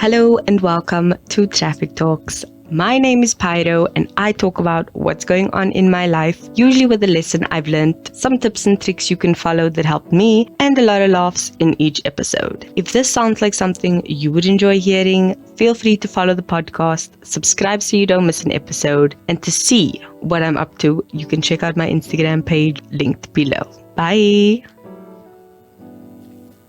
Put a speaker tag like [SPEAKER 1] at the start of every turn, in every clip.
[SPEAKER 1] Hello and welcome to Traffic Talks. My name is Pyro and I talk about what's going on in my life, usually with a lesson I've learned, some tips and tricks you can follow that help me, and a lot of laughs in each episode. If this sounds like something you would enjoy hearing, feel free to follow the podcast, subscribe so you don't miss an episode, and to see what I'm up to, you can check out my Instagram page linked below. Bye!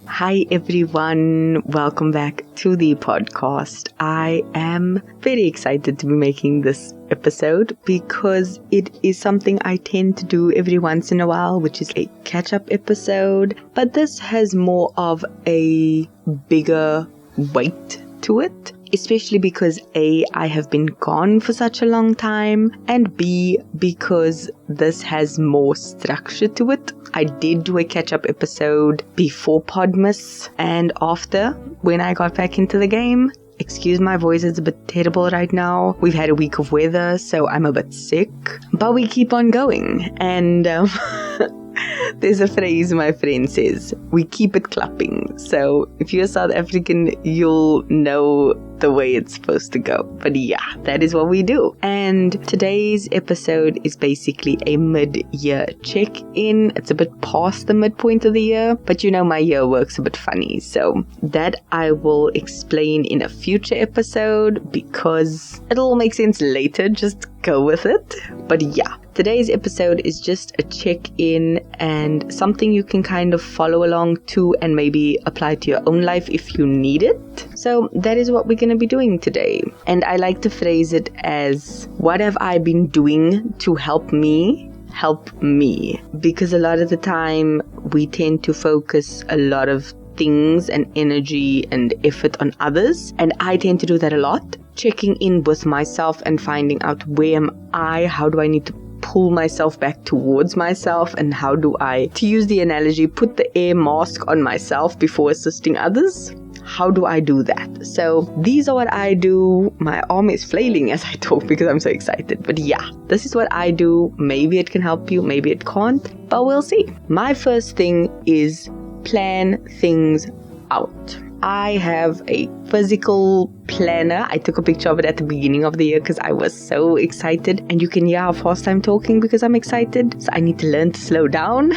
[SPEAKER 1] Hi everyone, welcome back to the podcast. I am very excited to be making this episode because it is something I tend to do every once in a while, which is a catch-up episode. But this has more of a bigger weight to it, especially because A, I have been gone for such a long time, and B, because this has more structure to it. I did do a catch-up episode before Podmas and after, when I got back into the game. Excuse my voice, it's a bit terrible right now. We've had a week of weather, so I'm a bit sick. But we keep on going, and there's a phrase my friend says, we keep it clapping. So if you're South African, you'll know the way it's supposed to go. But yeah, that is what we do. And today's episode is basically a mid-year check-in. It's a bit past the midpoint of the year, but you know my year works a bit funny. So that I will explain in a future episode because it'll all make sense later. Just go with it. But yeah, today's episode is just a check-in and something you can kind of follow along to and maybe apply to your own life if you need it. So that is what we're going to be doing today. And I like to phrase it as, what have I been doing to help me? Because a lot of the time we tend to focus a lot of things and energy and effort on others. And I tend to do that a lot. Checking in with myself and finding out where am I? How do I need to pull myself back towards myself, and how do I, to use the analogy, put the air mask on myself before assisting others? How do I do that? So these are what I do. My arm is flailing as I talk because I'm so excited. But yeah, this is what I do. Maybe it can help you, maybe it can't, but we'll see. My first thing is plan things out. I have a physical planner. I took a picture of it at the beginning of the year because I was so excited. And you can hear how fast I'm talking because I'm excited. So I need to learn to slow down.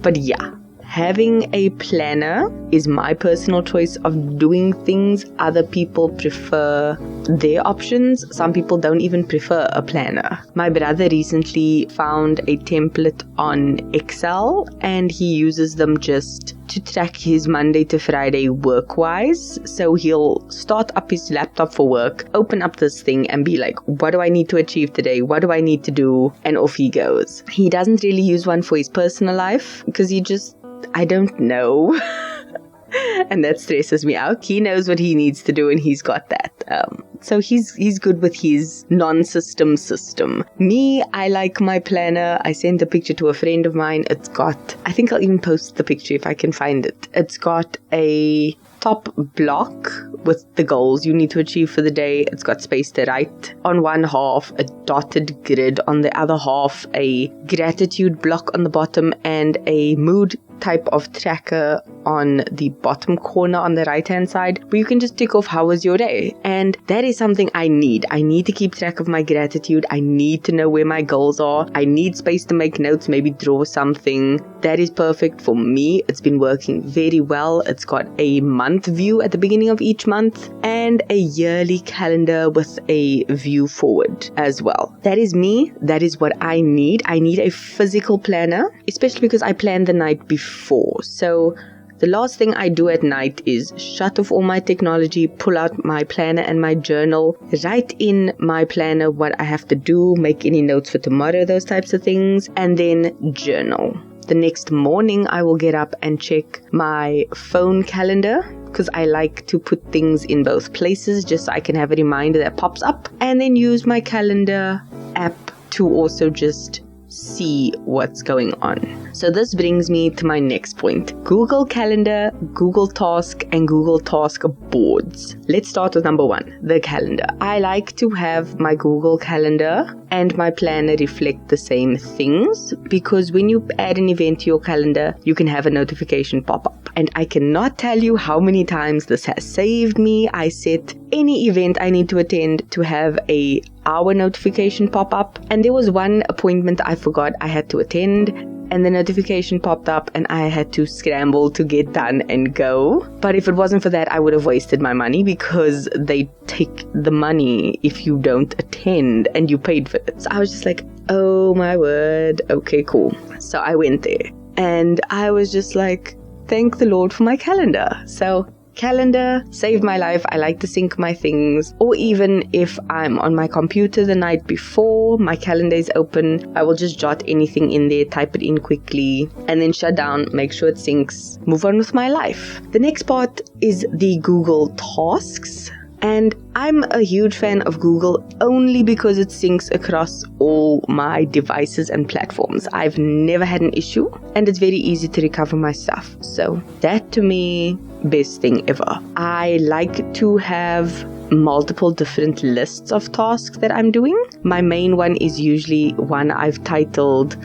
[SPEAKER 1] But yeah, having a planner is my personal choice of doing things. Other people prefer their options. Some people don't even prefer a planner. My brother recently found a template on Excel and he uses them just to track his Monday to Friday work-wise. So he'll start up his laptop for work, open up this thing and be like, what do I need to achieve today? What do I need to do? And off he goes. He doesn't really use one for his personal life because I don't know. And that stresses me out. He knows what he needs to do and he's got that. So he's good with his non-system system. Me, I like my planner. I sent a picture to a friend of mine. I think I'll even post the picture if I can find it. It's got a top block with the goals you need to achieve for the day. It's got space to write on one half, a dotted grid on the other half, a gratitude block on the bottom, and a mood type of tracker on the bottom corner on the right hand side where you can just tick off how was your day. And that is something I need. I need to keep track of my gratitude. I need to know where my goals are. I need space to make notes, maybe draw something. That is perfect for me. It's been working very well. It's got a month view at the beginning of each month and a yearly calendar with a view forward as well. That is me. That is what I need. I need a physical planner, especially because I plan the night before. So the last thing I do at night is shut off all my technology, pull out my planner and my journal, write in my planner what I have to do, make any notes for tomorrow, those types of things, and then journal. The next morning I will get up and check my phone calendar because I like to put things in both places just so I can have a reminder that pops up, and then use my calendar app to also just see what's going on. So this brings me to my next point. Google Calendar, Google Task, and Google Task boards. Let's start with number 1, the calendar. I like to have my Google Calendar and my planner reflect the same things, because when you add an event to your calendar, you can have a notification pop up. And I cannot tell you how many times this has saved me. I set any event I need to attend to have a hour notification pop up. And there was one appointment I forgot I had to attend, and the notification popped up and I had to scramble to get done and go. But if it wasn't for that, I would have wasted my money, because they take the money if you don't attend and you paid for it. So I was just like, oh my word. Okay, cool. So I went there and I was just like, thank the Lord for my calendar. So calendar saved my life. I like to sync my things, or even if I'm on my computer the night before, my calendar is open, I will just jot anything in there, type it in quickly, and then shut down, make sure it syncs, move on with my life. The next part is the Google Tasks. And I'm a huge fan of Google only because it syncs across all my devices and platforms. I've never had an issue, and it's very easy to recover my stuff. So that, to me, best thing ever. I like to have multiple different lists of tasks that I'm doing. My main one is usually one I've titled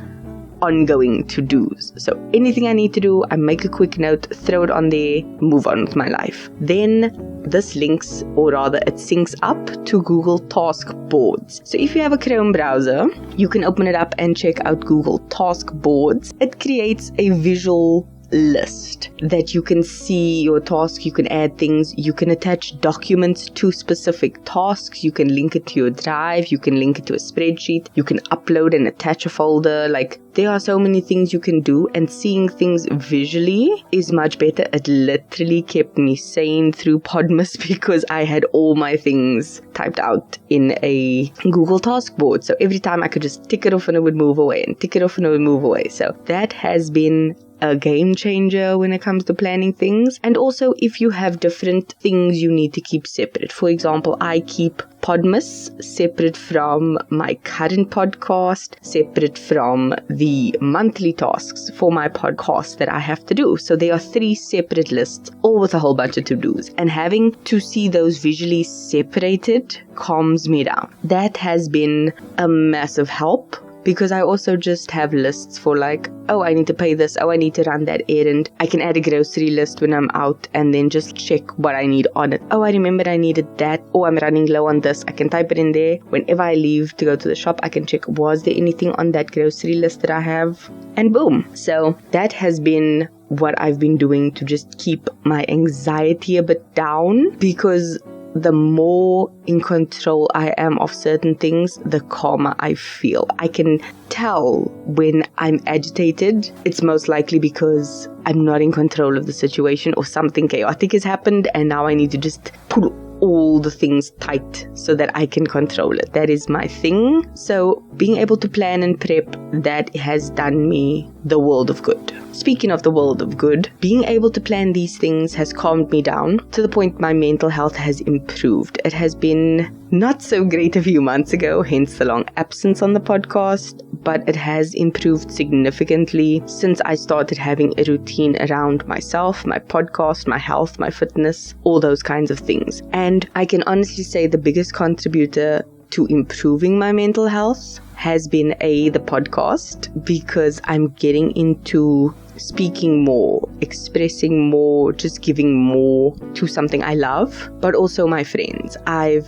[SPEAKER 1] ongoing to-dos. So anything I need to do, I make a quick note, throw it on there, move on with my life. Then this links, or rather it syncs up to Google Task boards. So if you have a Chrome browser, you can open it up and check out Google Task boards. It creates a visual list that you can see your task, you can add things, you can attach documents to specific tasks, you can link it to your drive, you can link it to a spreadsheet, you can upload and attach a folder. Like, there are so many things you can do, and seeing things visually is much better. It literally kept me sane through Podmas because I had all my things typed out in a Google Task board. So every time I could just tick it off and it would move away, and tick it off and it would move away. So that has been a game changer when it comes to planning things. And also, if you have different things you need to keep separate. For example, I keep Podmas separate from my current podcast, separate from the monthly tasks for my podcast that I have to do. So there are 3 separate lists, all with a whole bunch of to-dos. And having to see those visually separated calms me down. That has been a massive help, because I also just have lists for like, oh, I need to pay this, oh, I need to run that errand. I can add a grocery list when I'm out and then just check what I need on it. Oh, I remembered I needed that. Oh, I'm running low on this. I can type it in there. Whenever I leave to go to the shop, I can check, was there anything on that grocery list that I have? And boom. So that has been what I've been doing to just keep my anxiety a bit down, because the more in control I am of certain things, the calmer I feel. I can tell when I'm agitated. It's most likely because I'm not in control of the situation, or something chaotic has happened and now I need to just pull all the things tight so that I can control it. That is my thing. So being able to plan and prep, that has done me the world of good. Speaking of the world of good, being able to plan these things has calmed me down to the point my mental health has improved. It has been not so great a few months ago, hence the long absence on the podcast, but it has improved significantly since I started having a routine around myself, my podcast, my health, my fitness, all those kinds of things. And I can honestly say the biggest contributor to improving my mental health has been the podcast, because I'm getting into speaking more, expressing more, just giving more to something I love, but also my friends. I've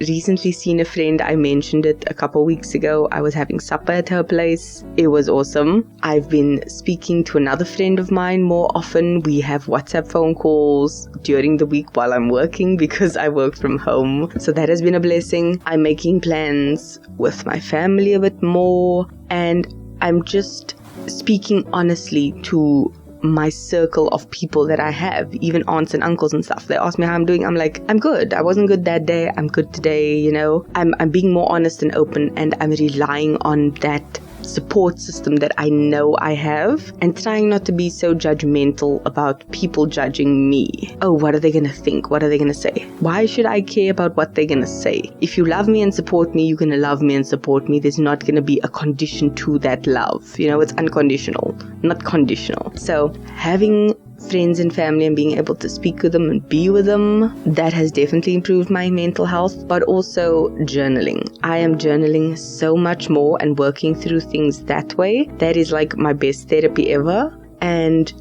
[SPEAKER 1] recently seen a friend. I mentioned it a couple weeks ago. I was having supper at her place. It was awesome. I've been speaking to another friend of mine more often. We have WhatsApp phone calls during the week while I'm working, because I work from home. So that has been a blessing. I'm making plans with my family a bit more, and I'm just speaking honestly to my circle of people that I have, even aunts and uncles and stuff. They ask me how I'm doing. I'm like, I'm good. I wasn't good that day. I'm good today, you know. I'm being more honest and open, and I'm relying on that support system that I know I have, and trying not to be so judgmental about people judging me. Oh, what are they going to think? What are they going to say? Why should I care about what they're going to say? If you love me and support me, you're going to love me and support me. There's not going to be a condition to that love. It's unconditional, not conditional. So having friends and family and being able to speak with them and be with them, that has definitely improved my mental health. But also journaling. I am journaling so much more and working through things that way. That is like my best therapy ever. And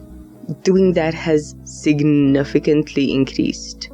[SPEAKER 1] doing that has significantly increased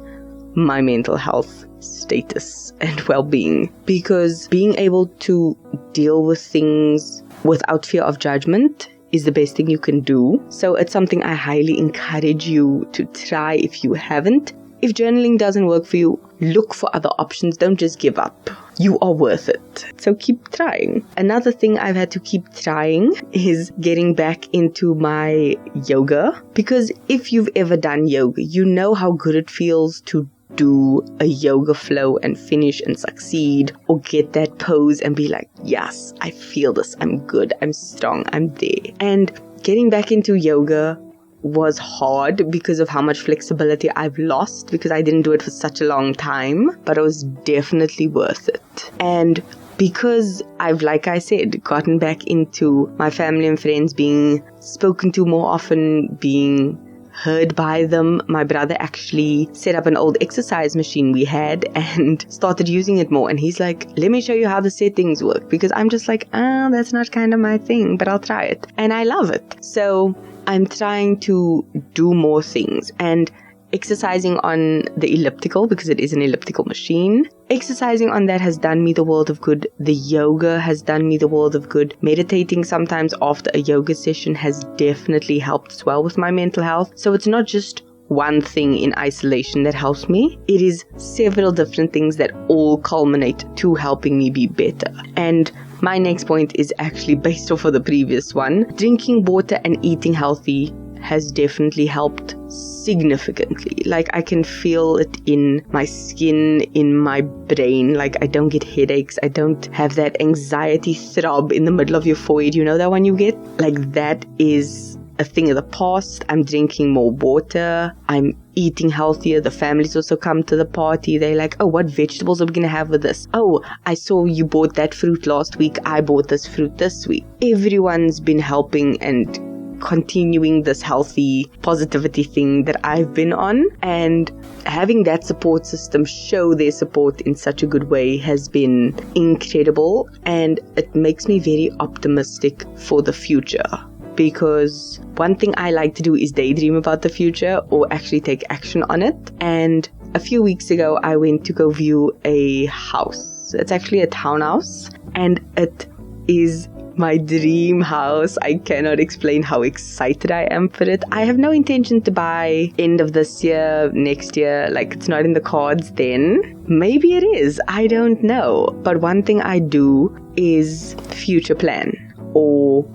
[SPEAKER 1] my mental health status and well-being, because being able to deal with things without fear of judgment is the best thing you can do. So it's something I highly encourage you to try if you haven't. If journaling doesn't work for you, look for other options. Don't just give up. You are worth it. So keep trying. Another thing I've had to keep trying is getting back into my yoga, because if you've ever done yoga, you know how good it feels to do a yoga flow and finish and succeed, or get that pose and be like, yes, I feel this, I'm good, I'm strong, I'm there. And getting back into yoga was hard because of how much flexibility I've lost, because I didn't do it for such a long time, but it was definitely worth it. And because I've, like I said, gotten back into my family and friends, being spoken to more often, being heard by them. My brother actually set up an old exercise machine we had and started using it more. And he's like, let me show you how the settings work. Because I'm just like, that's not kind of my thing, but I'll try it. And I love it. So I'm trying to do more things. And exercising on the elliptical, because it is an elliptical machine. Exercising on that has done me the world of good. The yoga has done me the world of good. Meditating sometimes after a yoga session has definitely helped as well with my mental health. So it's not just one thing in isolation that helps me. It is several different things that all culminate to helping me be better. And my next point is actually based off of the previous one. Drinking water and eating healthy has definitely helped significantly. Like, I can feel it in my skin, in my brain. Like, I don't get headaches. I don't have that anxiety throb in the middle of your forehead. You know that one you get? Like, that is a thing of the past. I'm drinking more water. I'm eating healthier. The families also come to the party. They're like, oh, what vegetables are we going to have with this? Oh, I saw you bought that fruit last week. I bought this fruit this week. Everyone's been helping and continuing this healthy positivity thing that I've been on, and having that support system show their support in such a good way has been incredible, and it makes me very optimistic for the future. Because one thing I like to do is daydream about the future, or actually take action on it. And a few weeks ago I went to go view a house. It's actually a townhouse, and it is my dream house. I cannot explain how excited I am for it. I have no intention to buy end of this year, next year. Like, it's not in the cards then. Maybe it is. I don't know. But one thing I do is future plan, or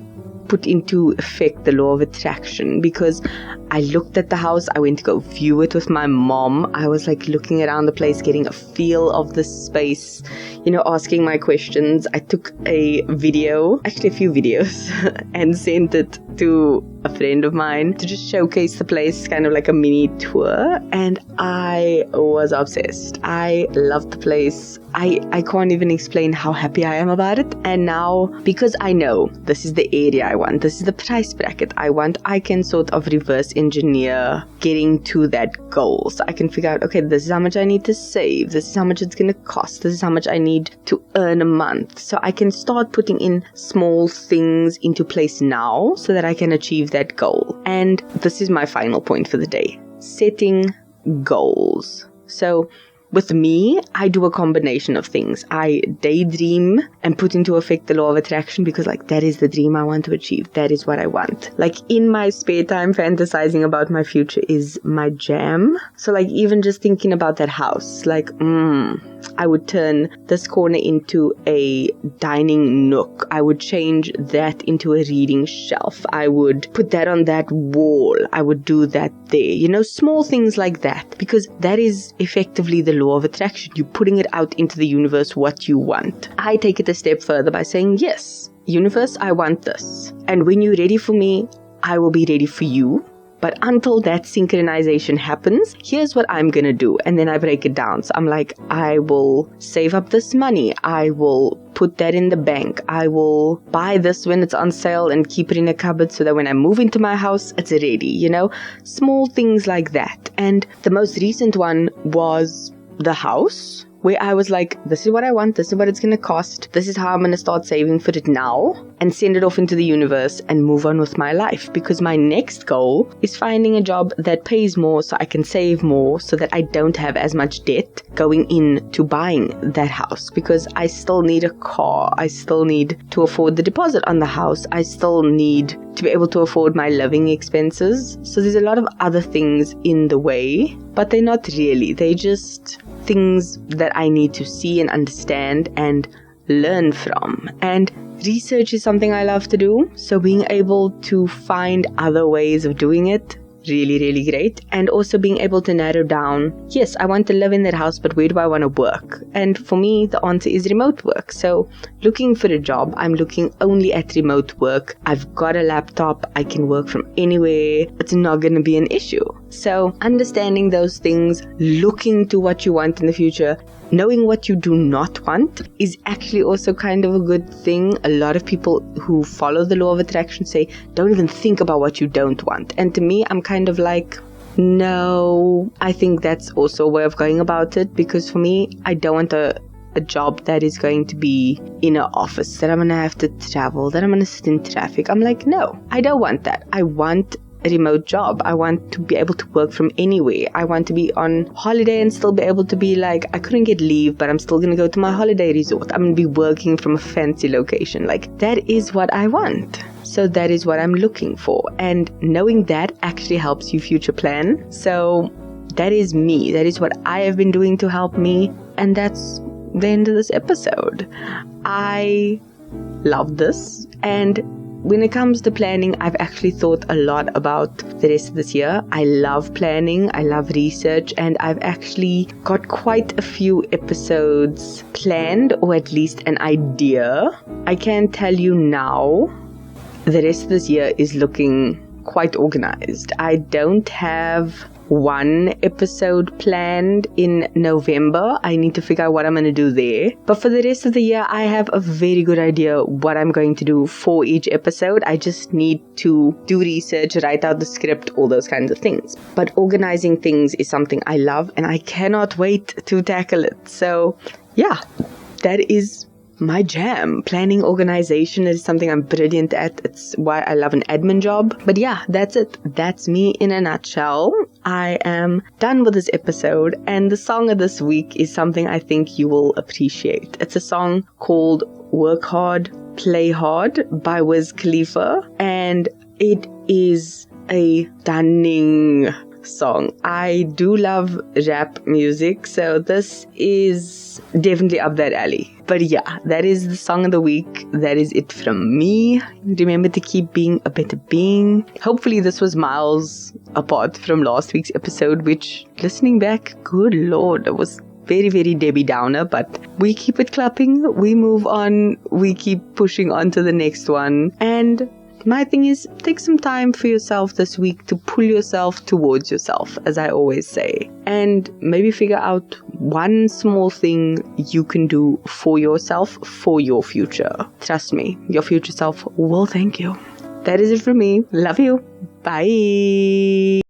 [SPEAKER 1] put into effect the law of attraction, because I looked at the house. I went to go view it with my mom. I was like looking around the place, getting a feel of the space, asking my questions. I took a video, actually a few videos, and sent it to a friend of mine to just showcase the place, kind of like a mini tour. And I was obsessed. I loved the place. I can't even explain how happy I am about it. And now, because I know this is the area I want, this is the price bracket I want, I can sort of reverse engineer getting to that goal. So I can figure out, okay, this is how much I need to save. This is how much it's going to cost. This is how much I need to earn a month. So I can start putting in small things into place now so that I can achieve that goal. And this is my final point for the day: setting goals. So with me, I do a combination of things. I daydream and put into effect the law of attraction, because that is the dream I want to achieve. That is what I want. In my spare time, fantasizing about my future is my jam. So even just thinking about that house, I would turn this corner into a dining nook. I would change that into a reading shelf. I would put that on that wall. I would do that there. Small things like that, because that is effectively the law of attraction. You're putting it out into the universe what you want. I take it a step further by saying, yes, universe, I want this. And when you're ready for me, I will be ready for you. But until that synchronization happens, here's what I'm going to do. And then I break it down. So I'm like, I will save up this money. I will put that in the bank. I will buy this when it's on sale and keep it in a cupboard so that when I move into my house, it's ready, small things like that. And the most recent one was the house, where I was like, this is what I want, this is what it's going to cost, this is how I'm going to start saving for it now, and send it off into the universe and move on with my life. Because my next goal is finding a job that pays more so I can save more so that I don't have as much debt going into buying that house. Because I still need a car, I still need to afford the deposit on the house, I still need to be able to afford my living expenses. So there's a lot of other things in the way, but they're not really, they're just things that I need to see and understand and learn from. And research is something I love to do, so being able to find other ways of doing it, really, really great. And also being able to narrow down, yes, I want to live in that house, but where do I want to work? And for me, the answer is remote work. So looking for a job, I'm looking only at remote work. I've got a laptop, I can work from anywhere. It's not going to be an issue. So understanding those things, looking to what you want in the future, knowing what you do not want is actually also kind of a good thing. A lot of people who follow the law of attraction say, don't even think about what you don't want. And to me, I'm kind of like, no, I think that's also a way of going about it. Because for me, I don't want a job that is going to be in an office, that I'm going to have to travel, that I'm going to sit in traffic. I'm like, no, I don't want that. I want a remote job. I want to be able to work from anywhere. I want to be on holiday and still be able to be like, I couldn't get leave, but I'm still going to go to my holiday resort. I'm going to be working from a fancy location. Like, that is what I want. So that is what I'm looking for. And knowing that actually helps you future plan. So that is me. That is what I have been doing to help me. And that's the end of this episode. I love this. And when it comes to planning, I've actually thought a lot about the rest of this year. I love planning, I love research, and I've actually got quite a few episodes planned, or at least an idea. I can tell you now, the rest of this year is looking quite organized. I don't have one episode planned in November. I need to figure out what I'm going to do there. But for the rest of the year, I have a very good idea what I'm going to do for each episode. I just need to do research, write out the script, all those kinds of things. But organizing things is something I love, and I cannot wait to tackle it. So yeah, that is my jam. Planning, organization is something I'm brilliant at. It's why I love an admin job. But yeah, that's it. That's me in a nutshell. I am done with this episode, and the song of this week is something I think you will appreciate. It's a song called Work Hard, Play Hard by Khalifa, and it is a stunning song. I do love rap music, so this is definitely up that alley. But yeah, that is the song of the week. That is it from me. Remember to keep being a better being. Hopefully this was miles apart from last week's episode, which, listening back, good lord, it was very, very Debbie Downer, but we keep it clapping, we move on, we keep pushing on to the next one. And my thing is, take some time for yourself this week to pull yourself towards yourself, as I always say. And maybe figure out one small thing you can do for yourself, for your future. Trust me, your future self will thank you. That is it from me. Love you. Bye.